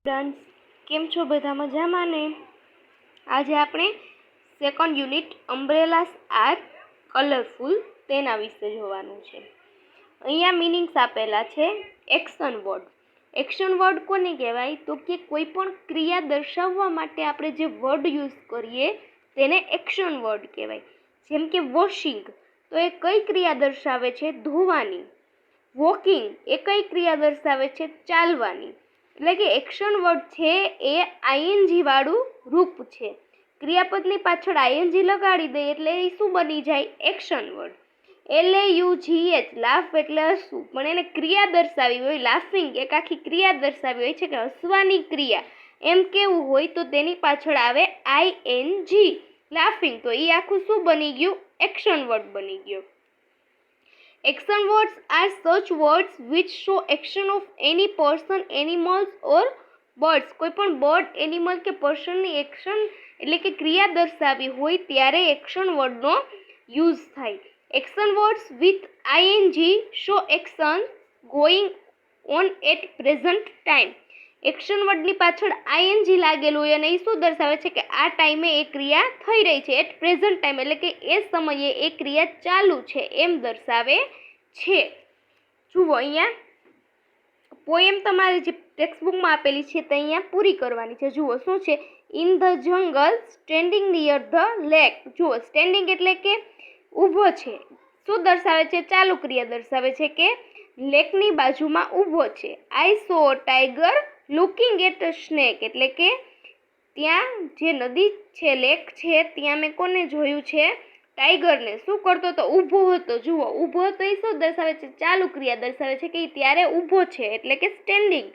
Students કેમ છો? બધા મજામાં ને? આજે આપણે સેકન્ડ યુનિટ અમ્બ્રેલાસ આર કલરફુલ તેના વિશે જોવાનું છે. અહીંયા મીનિંગ્સ આપેલા છે. Action word. એક્શન વર્ડ કોને કહેવાય? તો કે કોઈ પણ ક્રિયા દર્શાવવા માટે આપણે જે વર્ડ યુઝ કરીએ તેને એક્શન વર્ડ કહેવાય. જેમ કે વોશિંગ, તો એ કઈ ક્રિયા દર્શાવે છે? ધોવાની. વોકિંગ એ કઈ ક્રિયા દર્શાવે છે? ચાલવાની. એટલે કે એક્શન વર્ડ છે એ આઈએનજી વાળું રૂપ છે. ક્રિયાપદની પાછળ આઈએનજી લગાડી દે એટલે એ શું બની જાય? Action word. LAUGH લાફ એટલે હસવું, પણ એને ક્રિયા દર્શાવી હોય, લાફિંગ એક આખી ક્રિયા દર્શાવી હોય છે કે હસવાની ક્રિયા એમ કેવું હોય તો તેની પાછળ આવે આઈએનજી લાફિંગ, તો એ આખું શું બની ગયું? એક્શન વર્ડ બની ગયો. Action words are such words which show action of any person, animals or birds. કોઈ પણ બર્ડ, એનિમલ કે પર્સનની એક્શન એટલે કે ક્રિયા દર્શાવી હોય ત્યારે એક્શન વર્ડનો યુઝ થાય. Action words with ING show action going on at present time. Action વર્ડની પાછળ આઈએનજી લાગેલું હોય અને એ શું દર્શાવે છે કે આ ટાઈમે એ ક્રિયા થઈ રહી છે. એટ પ્રેઝન્ટ ટાઈમ એટલે કે એ સમયે એ ક્રિયા ચાલુ છે એમ દર્શાવે છે. જુઓ અહીંયા પોએમ તમારે જે ટેક્સ્ટ બુકમાં આપેલી છે તે અહીંયા પૂરી કરવાની છે. જુઓ શું છે? ઇન ધ જંગલ સ્ટેન્ડિંગ નિયર ધ લેક. જુઓ સ્ટેન્ડિંગ એટલે કે ઊભો છે. શું દર્શાવે છે? ચાલુ ક્રિયા દર્શાવે છે કે લેકની બાજુમાં ઊભો છે. I saw tiger looking at a snake એટલે કે ત્યાં જે નદી છે, લેક છે, ત્યાં મેં કોને જોયું છે? ટાઈગરને. શું કરતો તો? ઊભો હતો. જુઓ ઊભો હતો એ શું દર્શાવે છે? ચાલુ ક્રિયા દર્શાવે છે કે ત્યારે ઊભો છે એટલે કે standing.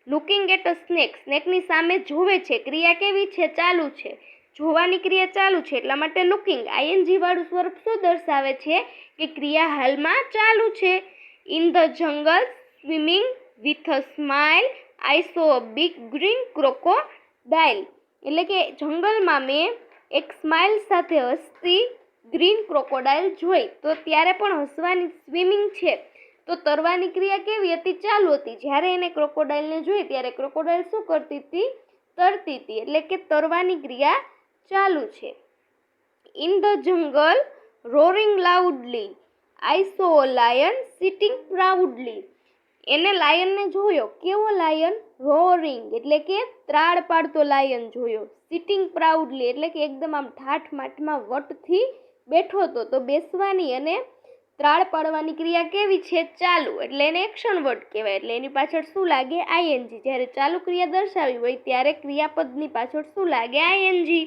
Looking at a snake, સ્નેકની સામે જોવે છે. ક્રિયા કેવી છે? ચાલુ છે. જોવાની ક્રિયા ચાલુ છે એટલા માટે લુકિંગ. આઈએનજી વાળું સ્વરૂપ શું દર્શાવે છે? કે ક્રિયા હાલમાં ચાલુ છે. ઇન ધ જંગલ swimming with a smile I so a big green crocodile એટલે કે જંગલમાં મેં એક સ્માઇલ સાથે હસતી ગ્રીન ક્રોકોડાઇલ જોઈ. તો ત્યારે પણ હસવાની સ્વિમિંગ છે તો તરવાની ક્રિયા કેવી હતી? ચાલુ હતી. જ્યારે એને ક્રોકોડાઇલને જોઈ ત્યારે ક્રોકોડાઇલ શું કરતી હતી? તરતી હતી. એટલે કે તરવાની ક્રિયા ચાલુ છે. ઇન ધ જંગલ રોરિંગ લાઉડલી આઈ સો લાયન સિટિંગ પ્રાઉડલી. એને લાયનને જોયો. કેવો લાયન? રોરિંગ એટલે કે ત્રાડ પાડતો લાયન જોયો. સિટિંગ પ્રાઉડલી એટલે કે એકદમ આમ ઠાઠ માઠમાં વટથી બેઠો હતો. તો બેસવાની અને ત્રાડ પાડવાની ક્રિયા કેવી છે? ચાલુ. એટલે એને એક્શન વર્ડ કહેવાય. એટલે એની પાછળ શું લાગે? આઈએનજી. જ્યારે ચાલુ ક્રિયા દર્શાવી હોય ત્યારે ક્રિયાપદની પાછળ શું લાગે? ING.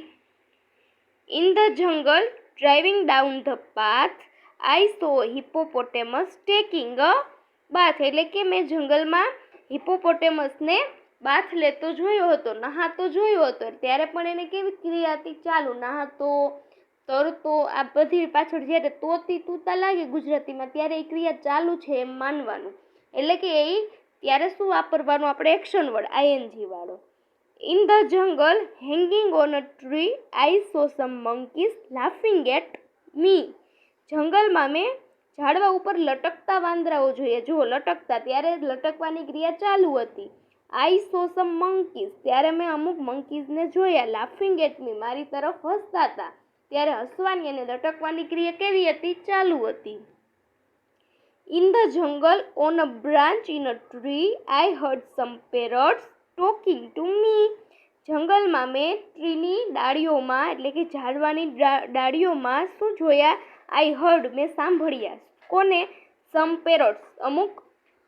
In the jungle driving down the path I saw hippopotamus taking a bath એટલે કે મેં જંગલમાં હિપોપોટેમસને બાથ લેતો જોયો હતો, નહાતો જોયો હતો. ત્યારે પણ એને કેવી ક્રિયા હતી? ચાલુ. નહાતો, તરતો, આ બધી પાછળ જ્યારે તોતી તૂતા લાગે ગુજરાતીમાં ત્યારે એ ક્રિયા ચાલુ છે એમ માનવાનું. એટલે કે એ ત્યારે શું વાપરવાનું આપણે? એક્શન વર્ડ આઈએનજી વાળો. In the jungle hanging on a tree I saw some monkeys laughing at me. જંગલમાં મેં ઝાડવા ઉપર લટકતા વાંદરાઓ જોઈએ. જુઓ લટકતા, ત્યારે લટકવાની ક્રિયા ચાલુ હતી. આઈ સો સમ મંકીઝ ત્યારે મેં અમુક મંકીઝને જોયા. લાફિંગ એટ મી મારી તરફ હસતા હતા. ત્યારે હસવાની અને લટકવાની ક્રિયા કેવી હતી? ચાલુ હતી. In the jungle on a branch in a tree I heard some parrots talking to me. જંગલમાં મેં ટ્રીની ડાળીઓમાં એટલે કે ઝાડવાની ડાળીઓમાં શું જોયા? આઈ હર્ડ મેં સાંભળ્યા. કોને? સમ પેરટ્સ અમુક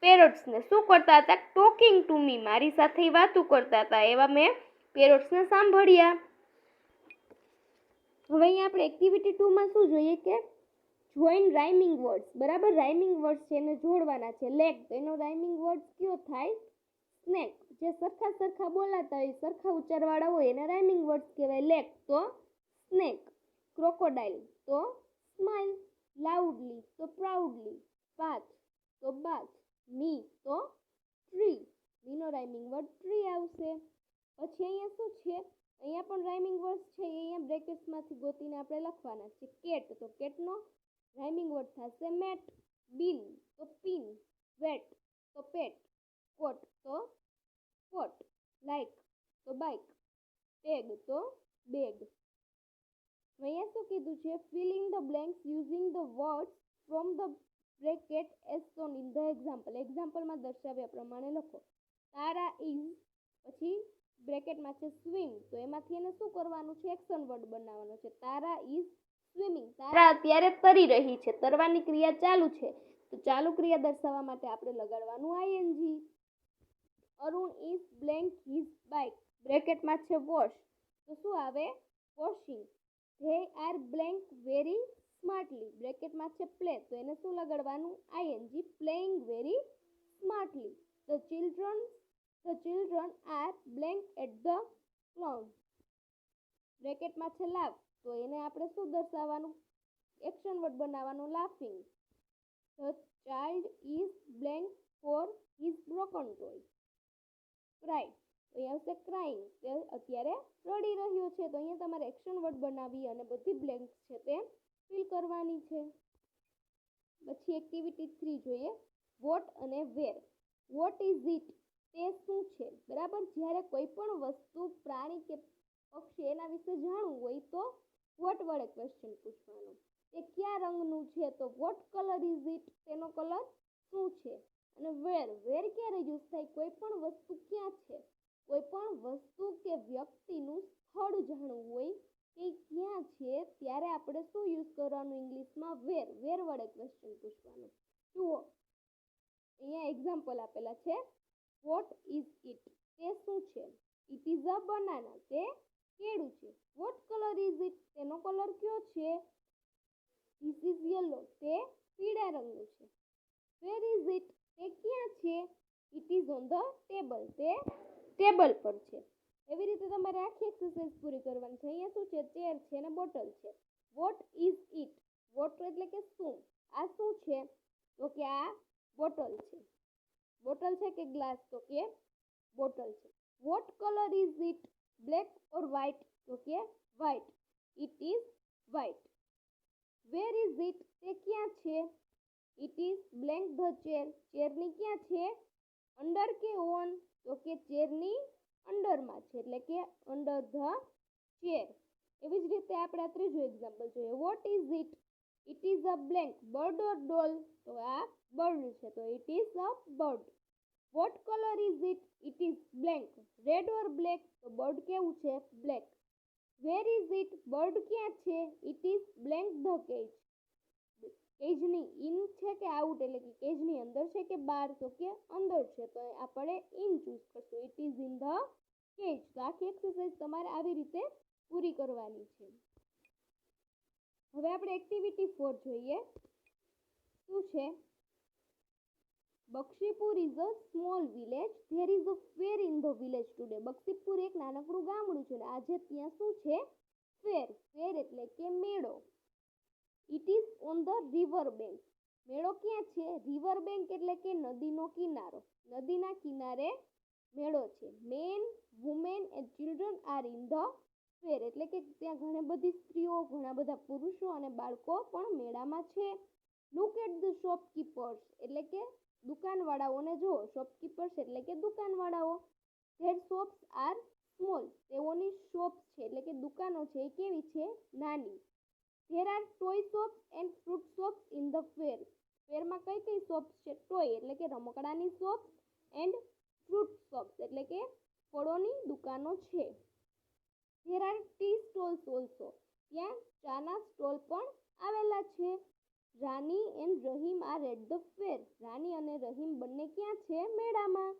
પેરટ્સને. શું કરતા હતા? ટોકિંગ ટુ મી મારી સાથે વાતું કરતા હતા. એવા મેં પેરટ્સને સાંભળ્યા. હવે અહીંયા આપણે એક્ટિવિટી 2માં શું જોઈએ કે જોઈન રાઇમિંગ વર્ડ્સ. બરાબર, રાઇમિંગ વર્ડ્સ છે એને જોડવાના છે. લેક તો એનો રાઇમિંગ વર્ડ કયો થાય? સ્નેક. જે સરખા બોલાતા હોય, સરખા ઉચ્ચારવાળા હોય એને રાઇમિંગ વર્ડ્સ કહેવાય. લેક તો સ્નેક, ક્રોકોડાઇલ તો સ્માઇલ, લાઉડલી તો પ્રાઉડલી, પાથ તો બાથ, મી તો ટ્રી. મીનો રાઇમિંગ વર્ડ ટ્રી આવશે. પછી અહીંયા શું છે? અહીંયા પણ રાઇમિંગ વર્ડ્સ છે. અહીંયા બ્રેકેટ્સમાંથી ગોતીને આપણે લખવાના છે. કેટ તો કેટનો રાઇમિંગ વર્ડ થશે મેટ. બિન તો પિન, વેટ તો પેટ, કોટ તો કોટ. લાઈક તો બાઇક, ટેગ તો બેગ. અહીંયા શું કીધું છે? Filling the blanks using the words from the bracket as shown in the example. એક્ઝામ્પલમાં દર્શાવ્યા પ્રમાણે લખો. તારા ઇઝ, પછી બ્રેકેટમાં છે સ્વિમ, તો એમાંથી એને શું કરવાનું છે? એક્શન વર્ડ બનાવવાનો છે. તારા ઇઝ સ્વિમિંગ, તારા અત્યારે તરી રહી છે, તરવાની ક્રિયા ચાલુ છે, તો ચાલુ ક્રિયા દર્શાવવા માટે આપણે લગાડવાનું ING. Arun is blank his bike, બ્રેકેટમાં છે વોશ, તો શું આવે? Washing. They are blank very smartly, બ્રેકેટમાં છે પ્લે, તો એને શું લગાડવાનું? ING. Playing very smartly. The children are blank at the clown, બ્રેકેટમાં છે લાફ, તો એને આપણે શું દર્શાવવાનું? એક્શન વર્ડ બનાવવાનું, laughing. The child is blank for his broken toy. Cry, તો અહીં આવશે ક્રાઇંગ, તે અત્યારે રડી રહ્યો છે, તો અહીંયા તમારે એક્શન વર્ડ બનાવી અને બધી બ્લેન્ક્સ છે તે ફિલ કરવાની છે. પછી એક્ટિવિટી 3 જોઈએ, વોટ અને વેર. વોટ ઇઝ ઇટ, તે શું છે? બરાબર, જ્યારે કોઈ પણ વસ્તુ, પ્રાણી કે પક્ષી એના વિશે જાણવું હોય તો વોટ વડે ક્વેશ્ચન પૂછવાનો. તે કયા રંગનું છે? તો વોટ કલર ઇઝ ઇટ, તેનો કલર શું છે? અને વેર, વેર ક્યારે યુઝ થાય? કોઈ પણ વસ્તુ ક્યાં છે, કોઈ પણ વસ્તુ કે વ્યક્તિનું સ્થળ જાણવું હોય કે ક્યાં છે, ત્યારે આપણે શું યુઝ કરવાનું ઇંગ્લિશમાં? વેર. વેર વડે ક્વેશ્ચન પૂછવાનું. જુઓ અહીંયા એક્ઝામ્પલ આપેલા છે. વોટ ઇઝ ઇટ, તે શું છે? ઇટ ઇઝ અ બનાના, તે કેળું છે. વોટ કલર ઇઝ ઇટ, તેનો કલર કયો છે? ધીસ ઇઝ યલો, તે પીળા રંગનું છે. વેર ઇઝ ઇટ, તે ક્યાં છે? It is on the table, તે ટેબલ પર છે. એવી રીતે તમારે આખી એક્સરસાઇઝ પૂરી કરવાની છે. અહીંયા શું છે? ચેર છે અને બોટલ છે. વોટ ઇઝ ઇટ, વોટ એટલે કે શું, આ શું છે? તો કે આ બોટલ છે. બોટલ છે કે ગ્લાસ? તો કે બોટલ છે. What colour is it, black or white? તો કે white, it is white. Where is it, તે ક્યાં છે? It is blank the chair, ચેરની ક્યાં છે? અંડર કે ઓન? તો કે ચેરની અંડરમાં છે, એટલે કે અંડર ધ ચેર. એવી જ રીતે આપણે આ ત્રીજું એક્ઝામ્પલ જોઈએ. What is it, it is a blank bird or doll? તો આ બર્ડ છે, તો it is a bird. What colour is it, it is blank red or black? તો બર્ડ કેવું છે? Black. Where is it, bird ક્યાં છે? It is blank the cage, કેજની ઇન છે કે આઉટ, એટલે કે કેજની અંદર છે કે બહાર? તો કે અંદર છે, તો આપણે ઇન ચૂઝ કરશું. It is in the cage. તો આખી એક્સરસાઇઝ તમારે આવી રીતે પૂરી કરવાની છે. હવે આપણે એક્ટિવિટી 4 જોઈએ. શું છે? Bakshipur is a small village, there is a fair in the village today. Bakshipur એક નાનકડું ગામડું છે, અને આજે ત્યાં શું છે? ફેર. ફેર એટલે કે મેળો. It is on the river bank, મેળો ક્યાં છે? રિવર બેંક એટલે કે નદીનો કિનારો, નદીના કિનારે મેળો છે. Men, women and children are in the fair, એટલે કે ત્યાં ઘણી બધી સ્ત્રીઓ, ઘણા બધા પુરુષો અને બાળકો પણ મેળામાં છે. લુક એટ ધ શોપકીપર્સ, એટલે કે દુકાનવાળાઓને જુઓ. શોપકીપર્સ એટલે કે દુકાનવાળાઓ. ધેર શોપ્સ આર સ્મોલ, તેઓની શોપ્સ છે એટલે કે દુકાનો છે એ કેવી છે? નાની. There are toy shops and fruit shops in the fair, ફેરમાં કઈ કઈ શોપ્સ છે? ટોય એટલે કે રમકડાની શોપ, એન્ડ ફ્રૂટ શોપ્સ એટલે કે ફળોની દુકાનો છે. There are tea stalls also, ત્યાં ચાના સ્ટોલ પણ આવેલા છે. Rani and Rahim are at the fair, Rani અને રહીમ બંને ક્યાં છે? મેળામાં.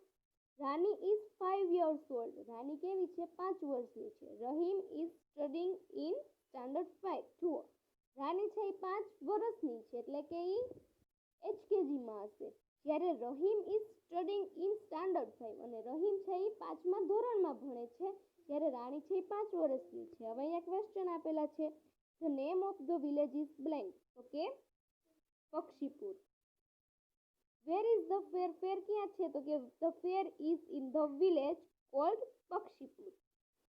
રાની ઇઝ 5 years old, રાની કેવી છે? 5 વર્ષની છે. Rahim is studying in standard 5, જુઓ રાની છે એ 5 વર્ષની છે, એટલે કે એ એચકેજીમાં હશે. જ્યારે Rahim is studying in standard 5, અને રહીમ છે એ 5મા ધોરણમાં ભણે છે, જ્યારે રાણી છે એ 5 વર્ષની છે. હવે અહીંયા ક્વેશ્ચન આપેલા છે. The name of the village is blank, તો કે બક્ષીપુર. વેર ઇઝ ધ ફેર, ફેર ક્યાં છે? તો કે the fair is in the village called Bakshipur.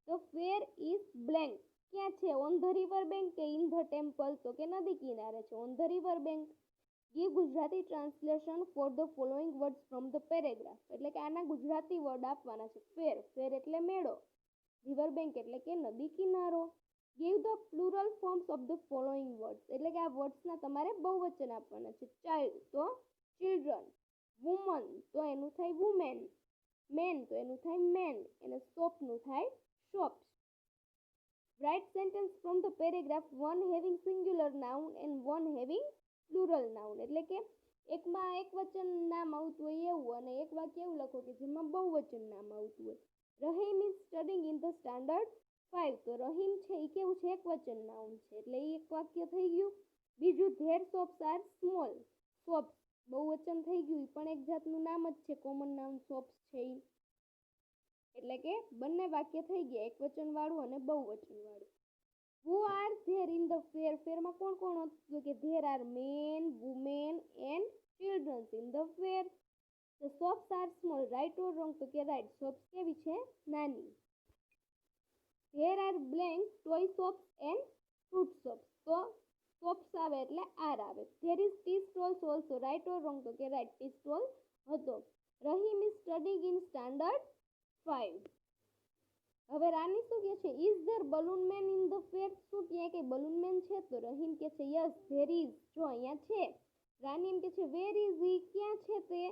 The fair is blank, ક્યાં છે? ઓન ધ રિવર બેંક કે ઇન ધ ટેમ્પલ? તો કે નદી કિનારે છે, on the river bank. Give Gujarati translation for the following words from the paragraph, એટલે કે આના ગુજરાતી વર્ડ આપવાના છે. ફેર, ફેર એટલે મેળો. રિવર બેંક એટલે કે નદી કિનારો. Give the plural forms of the following words, એટલે કે આ વર્ડ્સના તમારે બહુવચન આપવાના છે. ચાઇલ્ડ તો ચિલ્ડ્રન, વુમન તો એનું થાય વુમેન, મેન તો એનું થાય મેન, અને શોપનું થાય shops. Write sentence from the paragraph, one having singular noun and one having plural noun, એટલે કે એકમાં એક વચન નામ આવતું હોય એવું, અને એક વાક્ય એવું લખો કે જેમાં બહુવચન નામ આવતું હોય. Rahim is studying in the standard 5, તો રહીમ છે એ કેવું છે, એક વચન નાઉન છે, એટલે એ એક વાક્ય થઈ ગયું. બીજું, there shops are small, shops બહુવચન થઈ ગયું, એ પણ એક જાતનું નામ જ છે, કોમન નાઉન શોપ્સ છે એ, એટલે કે બંને વાક્ય થઈ ગયા, એક વચન વાળું અને બહુવચન વાળું. Who are there in the fair, ફેરમાં કોણ કોણ હતું કે there are men, women and childrens in the fair. The shops are small, right or wrong, તો કે રાઈટ, શોપ્સ કેવી છે, નાની. There are blank toy shops and fruit shops, તો શોપ્સ આવે એટલે આર આવે. There is tea stalls also, right or wrong, તો કે રાઈટ, ટી સ્ટોલ હતો. Rahim is studying in standard 5. હવે રાની શું કહે છે, is there balloon man in the ફેર, શું ત્યાં કે બલૂન મેન છે, તો રહીમ કહે છે યસ ધેર ઇઝ, જો અહીંયા છે. રાની એમ કહે છે વેર ઇઝ હી, ક્યાં છે તે,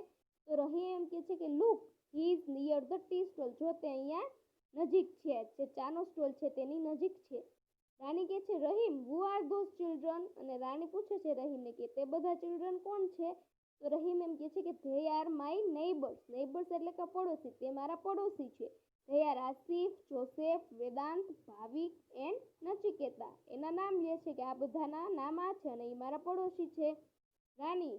તો રહીમ એમ કહે છે કે look he is near the tea stall, જો તે અહીંયા નજીક છે, જે ચાનો સ્ટોલ છે તેની નજીક છે. રાની કહે છે Rahim who are those children, અને રાની પૂછે છે રહીમને કે તે બધા ચિલ્ડ્રન કોણ છે, તો રહીમ એમ કહે છે કે they are my neighbours, neighbours એટલે કે પડોશી, તે મારા પડોશી છે. They are Asif, Joseph, Vedant, Bhavik and Nachiketa, એના નામ લે છે કે આ બધાના નામ આ છે અને એ મારા પડોશી છે. Rani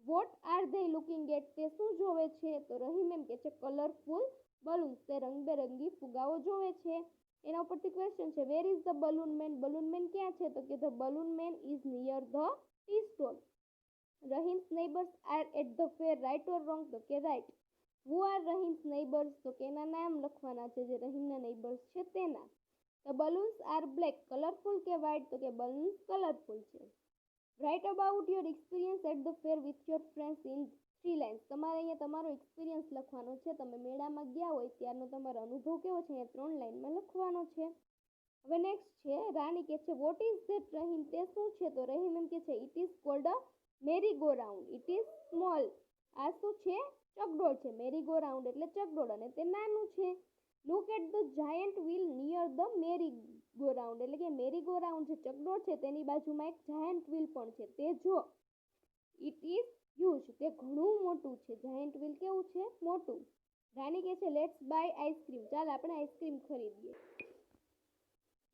what are they looking at, તે શું જોવે છે, તો રહીમ એમ કે છે કલરફુલ બલૂન્સ, તે રંગબેરંગી ફુગાઓ જોવે છે. એના ઉપરથી ક્વેશ્ચન છે where is the balloon man, balloon man ક્યાં છે, તો કે the balloon man is near the tea stall. Rahim's neighbours are at the fair, right or wrong, તો કે right. Who are Rahim's neighbours, તો કે એના નામ લખવાના છે, જે રહીમના નેબર્સ છે તેના. The balloons are black, colourful કે વ્હાઇટ, તો કે બલૂન્સ કલરફુલ છે. Write about your experience at the fair with your friends in 3 lines, તમારે અહીંયા તમારો એક્સપિરિયન્સ લખવાનો છે, તમે મેળામાં ગયા હોય ત્યારનો તમારો અનુભવ કેવો છે, અહીંયા 3 લાઇનમાં લખવાનો છે. હવે નેક્સ્ટ છે, રાની કહે છે વોટ ઇઝ ધેટ રહીમ, તે શું છે, તો રહીમ એમ કહે છે it is called a merry go round, it is small, આ શું છે, ચકડોળ છે, મેરી ગો રાઉન્ડ એટલે ચકડોળ અને તે નાનું છે. Look at the giant wheel near the merry go round, એટલે કે મેરી ગો રાઉન્ડ જે ચકડોળ છે તેની બાજુમાં એક જાયન્ટ વ્હીલ પણ છે, તે જો. ઇટ ઇઝ હ્યુજ, તે ઘણું મોટું છે, જાયન્ટ વ્હીલ કેવું છે, મોટું. રાની કહે છે લેટ્સ બાય આઈસ્ક્રીમ, ચાલ આપણે આઈસ્ક્રીમ ખરીદીએ.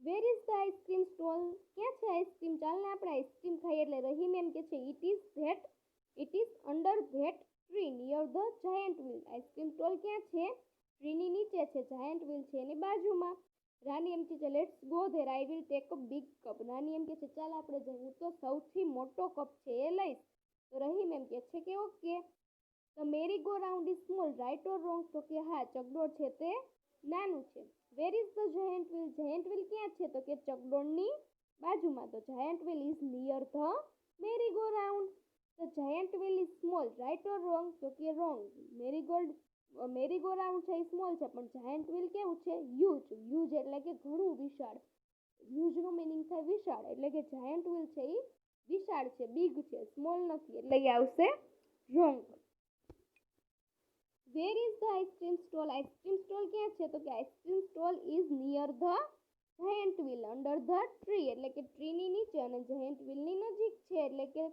વેર ઇઝ ધ આઈસ્ક્રીમ સ્ટોલ, ક્યાં છે આઈસ્ક્રીમ, ચાલ ને આપણે આઈસ્ક્રીમ ખાઈએ, એટલે રહીમ એમ કે છે it is under that tree near the giant wheel, ice cream stall ક્યાં છે, ટ્રીની નીચે છે, જાયન્ટ વ્હીલ છે એની બાજુમાં. રાની એમ કહે છે let's go there, I will take a big cup, Rani એમ કહે છે ચાલ આપણે જવું તો સૌથી મોટો કપ છે એ લઈશ, તો રહીમ એમ કહે છે કે okay. The merry go round is small, right or wrong, તો કે હા ચકડોળ છે તે નાનું છે. Where is the giant wheel, giant wheel ક્યાં છે, તો કે ચકડોળની બાજુમાં, તો giant wheel is near the merry go round. The giant wheel is small, right or wrong, તો કે રોંગ, મેરી ગો રાઉન્ડ છે એ સ્મોલ છે, પણ જાયન્ટ વ્હીલ કેવું છે, હ્યુજ, હ્યુજ એટલે કે ઘણું વિશાળ, હ્યુજનું મિનિંગ થાય વિશાળ, એટલે કે જાયન્ટ વ્હીલ છે એ વિશાળ છે, બિગ છે, સ્મોલ નથી, એટલે એ આવશે wrong. Wear is the ice cream stall, ice cream stall ક્યાં છે, તો કે ice cream stall is near the giant wheel under the tree, એટલે કે ટ્રીની નીચે અને જાયન્ટ વ્હીલની નજીક છે, એટલે કે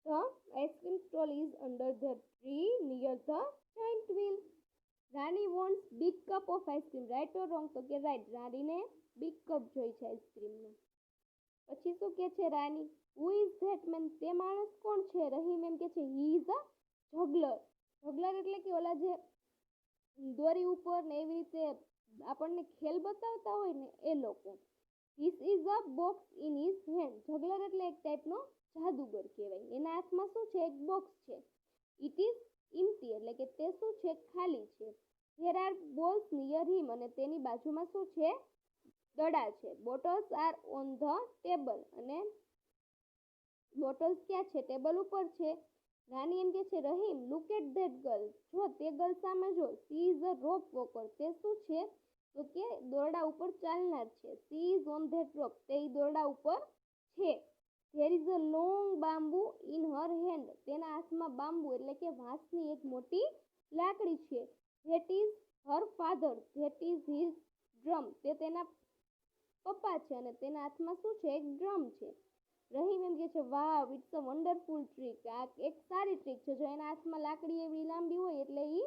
the ice cream stall is under the tree near the giant wheel. Rani wants big cup of ice cream, right or wrong, તો કે રાઈટ, રાનીને બિગ કપ જોઈ છે આઈસ્ક્રીમનો. પછી શું કે છે રાની, હુ ઇઝ ધેટ મેન, તે માણસ કોણ છે, રહીમ એમ કે છે હી ઇઝ અ જગલર, જગલર એટલે કે ઓલા જે દોરી ઉપર ને એવી રીતે આપણને ખેલ બતાવતા હોય ને એ લોકો. This is a box in his hand, જગલર એટલે એક ટાઈપનો જાદુગર કહેવાય, એના હાથમાં શું છે, એક બોક્સ છે. ઇટ ઇઝ ઇમ્પટી એટલે કે તે શું છે, ખાલી છે. There are balls near him, અને તેની બાજુમાં શું છે, દડા છે. Bottles are on the table, અને બોટલ્સ ક્યાં છે? ટેબલ ઉપર છે. નાની એમ કે છે Rahim look at that girl, જો તે ગર્લ સામે જો, she is a rope walker, તે શું છે? તો કે દોરડા ઉપર ચાલનાર છે. She is on that rope, તે દોરડા ઉપર છે. There is a long bamboo in her hand, તેના હાથમાં બાંબુ એટલે કે વાંસની એક મોટી લાકડી છે. That is her father, that is his drum, તે તેના પપ્પા છે અને તેના હાથમાં શું છે? એક ડ્રમ છે. રહીમ એમ કે છે વાવ ઇટ્સ અ વન્ડરફુલ ટ્રીક, આ એક સારી ટ્રીક છે. જો એના હાથમાં લાકડી એવી લાંબી હોય એટલે એ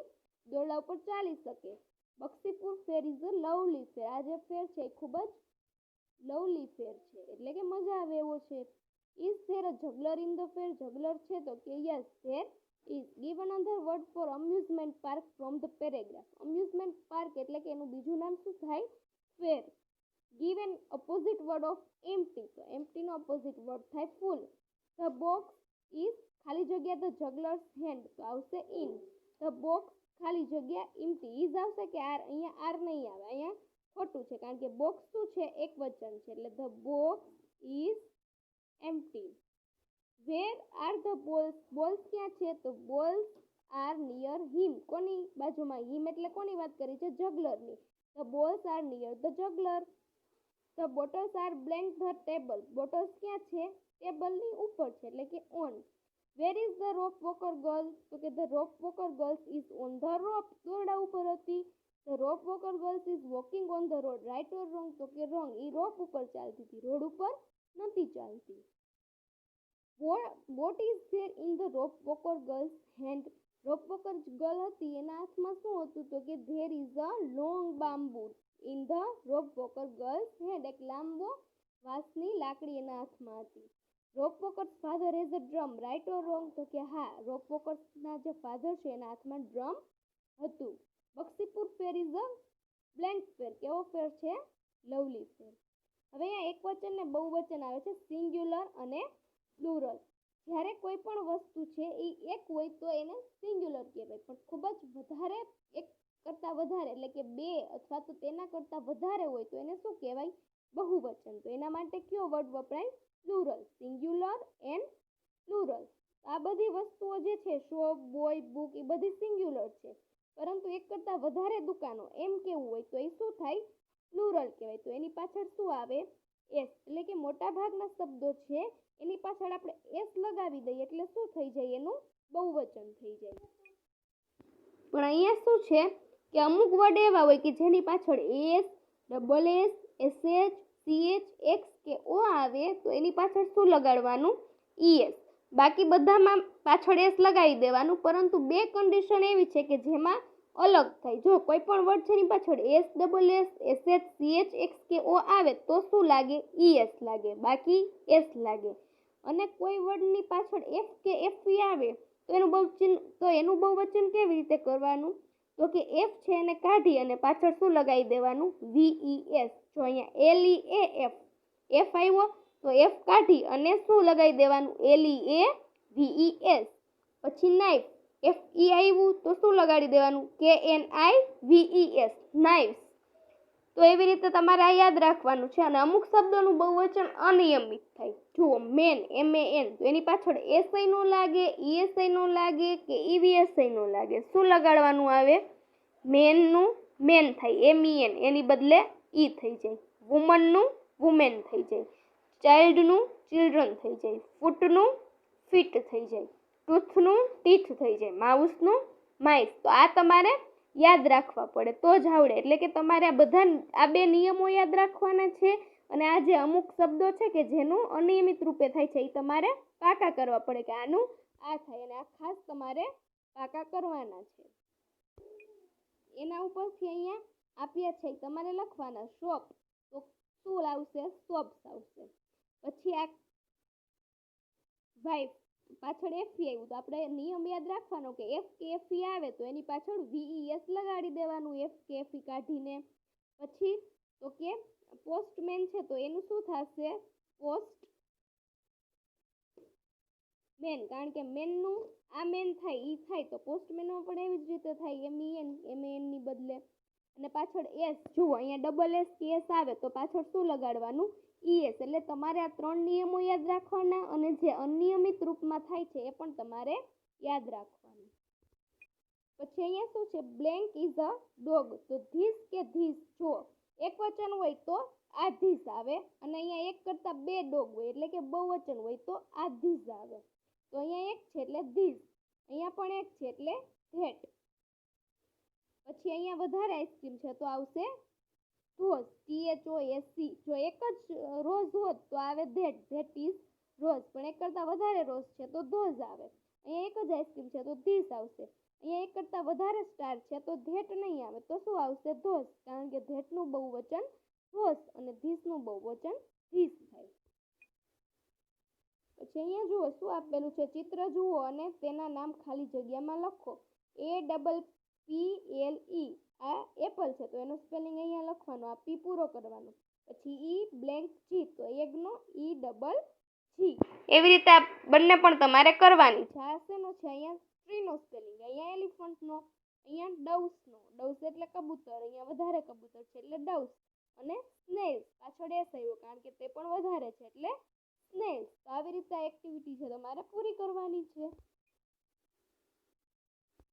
દોરડા ઉપર ચાલી શકે. બક્ષીપુર ફેર ઇઝ અ લવલી ફેર, આ જે ફેર છે એ ખૂબ જ લવલી ફેર છે એટલે કે મજા આવે એવો છે. Is there a juggler in the fair, juggler છે? તો કે yes there is. Give another word for amusement park from the paragraph, amusement park એટલે કે એનું બીજું નામ શું થાય? Fair. Give an opposite word of empty, તો એમ્પ્ટીનો ઓપોઝિટ વર્ડ થાય ફૂલ. ધ બોક્સ ઇઝ ખાલી જગ્યા ધ જગલર્સ હેન્ડ, તો આવશે ઇન. ધ બોક્સ ખાલી જગ્યા ઇમ્પ્ટી, ઇઝ આવશે કે આર? અહીંયા આર નહીં આવે, અહીંયા ખોટું છે કારણ કે બોક્સ શું છે? એક વચન છે એટલે the box is empty. Where are the balls, balls ક્યાં છે? તો બોલ્સ આર નિયર હિમ, કોની બાજુમાં? હિમ એટલે કોની વાત કરી છે? જગલરની. The balls are near the juggler. The bottles are blank the table, bottles ક્યાં છે? ટેબલની ઉપર છે એટલે કે on. Where is the rope walker girl, તો કે the rope walker girls is on the rope, દોરડા ઉપર હતી. The rope walker girls is walking on the road, right or wrong? તો કે રોંગ, એ રોપ ઉપર ચાલતી હતી, રોડ ઉપર નથી ચાલતી. What is there in the rope walker girl's hand, rope walker girl હતી એના હાથમાં શું હતું? તો કે there is a long bamboo in the rope walker girl's hand, એક લાંબો વાંસની લાકડી એના હાથમાં હતી. Rope walker's father has a drum, right or wrong? તો કે હા, રોપ વોકર્સના જે ફાધર છે એના હાથમાં ડ્રમ હતું. બક્ષીપુર ફેર ઇઝ અ બ્લેન્ક ફેર, કેવો ફેર છે? લવલી ફેર. હવે અહીંયા એક વચન ને બહુવચન આવે છે, સિંગ્યુલર અને પ્લુરલ. જ્યારે કોઈ પણ વસ્તુ છે એ એક હોય તો એને સિંગ્યુલર કહેવાય, પણ ખૂબ જ વધારે, એક કરતાં વધારે એટલે કે બે અથવા તો તેના કરતાં વધારે હોય તો એને શું કહેવાય? બહુવચન. તો એના માટે કયો વર્ડ વપરાય? Plural, singular and plural. આ બધી વસ્તુઓ જે છે શોપ, બોય, બુક એ બધી સિંગ્યુલર છે, પરંતુ એક કરતાં વધારે દુકાનો એમ કેવું હોય તો એ શું થાય? પ્લુરલ કહેવાય. તો એની પાછળ શું આવે? એસ, એટલે કે મોટા ભાગના શબ્દો છે એની પાછળ આપણે એસ લગાવી દઈએ એટલે શું થઈ જાય? એનું બહુવચન થઈ જાય. પણ અહીંયા શું છે કે અમુક વર્ડ એવા હોય કે જેની પાછળ S, double S, SH, CH, x કે ઓ આવે તો એની પાછળ શું લગાડવાનું? ઈએસ. બાકી બધામાં પાછળ એસ લગાવી દેવાનું, પરંતુ બે કન્ડિશન એવી છે કે જેમાં અલગ થાય. જો કોઈ પણ વર્ડ છે એની પાછળ S, double S, SH, CH, x કે ઓ આવે તો શું લાગે? ઈએસ લાગે, બાકી એસ લાગે. અને કોઈ વર્ડની પાછળ એફ કે એફવી આવે તો એનું બહુવચન કેવી રીતે કરવાનું? તો કે એફ છે એને કાઢી અને પાછળ શું લગાવી દેવાનું? વીઈએસ. જો અહીંયા એલઈએ એફ આવ્યો તો એફ કાઢી અને શું લગાવી દેવાનું? એલઈએ વીઈએસ. પછી નાઇફ, એફ ઈ આવ્યું તો શું લગાડી દેવાનું? કેએનઆઈ વીઈએસ, નાઇફ્સ. તો એવી રીતે તમારે આ યાદ રાખવાનું છે. અને અમુક શબ્દોનું બહુવચન અનિયમિત થાય. જુઓ મેન, MAN, તો એની પાછળ એસઆઈ નો લાગે, ઈએસઆઈ નો લાગે કે ઈવીએસઆઈ નો લાગે. શું લગાડવાનું આવે? મેનનું મેન થાય, MEN, એની બદલે ઈ થઈ જાય. વુમનનું વુમેન થઈ જાય. ચાઇલ્ડનું ચિલ્ડ્રન થઈ જાય. ફૂટનું ફીટ થઈ જાય. ટૂથનું ટીથ થઈ જાય. માઉસનું માઇસ. તો આ તમારે યાદ રાખવા પડે તો જ આવડે. એટલે કે તમારે આ બે નિયમો યાદ રાખવાના છે. અને આ જે અમુક શબ્દો છે કે જેનું અનિયમિત રૂપે થાય છે એ તમારે પાકા કરવા પડે કે આનું આ થાય, અને આ ખાસ તમારે પાકા કરવાના છે. એના ઉપરથી અહીંયા આપ્યા છે તમારે લખવાના. શોપ તો શું આવશે? શોપ્સ આવશે. પછી આ વાઇફ પાછળ એફી આવ્યું તો આપણે નિયમ યાદ રાખવાનો કે એફ કે એફી આવે તો એની પાછળ વીઈએસ લગાડી દેવાનું, એફ કે એફી કાઢીને. પછી તો કે પોસ્ટમેન છે તો એનું શું થશે? પોસ્ટમેન, કારણ કે મેનનું આ મેન થાય ઈ થાય તો પોસ્ટમેનમાં પણ એવી જ રીતે થાય, MEN ની બદલે. અને પાછળ એસ, જુઓ અહીંયા ડબલ એસ કે એસ આવે તો પાછળ શું લગાડવાનું? ES એટલે તમારે આ 3 નિયમો યાદ રાખવાના અને જે અનિયમિત રૂપમાં થાય છે એ પણ તમારે યાદ રાખવાનું. પછી અહીંયા શું છે બ્લેન્ક ઇઝ અ ડોગ તો ધીસ કે ધીસ જો એક વચન હોય તો આ ધીસ આવે અને અહીંયા એક કરતાં બે ડોગ હોય એટલે કે બહુવચન હોય તો આ ધીસ આવે. તો અહીંયા એક છે એટલે ધીસ, અહીંયા પણ એક છે એટલે ધેટ. પછી અહીંયા વધારે આઈસ્ક્રીમ છે તો આવશે રોઝ THOSC. જો એક જ રોઝ હોત તો આવે ધેટ ઇઝ રોઝ, પણ એક કરતાં વધારે રોઝ છે તો ધોઝ આવે. અહીંયા એક જ આઈસ્ક્રીમ છે તો ધીસ આવશે. અહીંયા એક કરતાં વધારે સ્ટાર છે તો ધેટ નહીં આવે તો શું આવશે ધોઝ, કારણ કે ધેટનું બહુવચન ધોઝ અને ધીસનું બહુવચન ધીસ થાય. પછી અહીંયા જુઓ શું આપેલું છે ચિત્ર જુઓ અને તેના નામ ખાલી જગ્યામાં લખો. APPLE આ એપલ છે તો એનું સ્પેલિંગ અહીંયા લખવાનું, આ પી પૂરો કરવાનો. પછી ઈ બ્લેન્ક જી તો એગનો EGG. એવી રીતે આ બંને પણ તમારે કરવાની છે. આ શેનો છે અહીંયા ટ્રીનો સ્પેલિંગ, અહીંયા એલિફન્ટનો, અહીંયા ડવ્સ એટલે કબૂતર, અહીંયા વધારે કબૂતર છે એટલે ડવ્સ. અને સ્નેલ્સ પાછળ એસ આવ્યો કારણ કે તે પણ વધારે છે એટલે સ્નેલ્સ. તો આવી રીતે એક્ટિવિટી છે તમારે પૂરી કરવાની છે.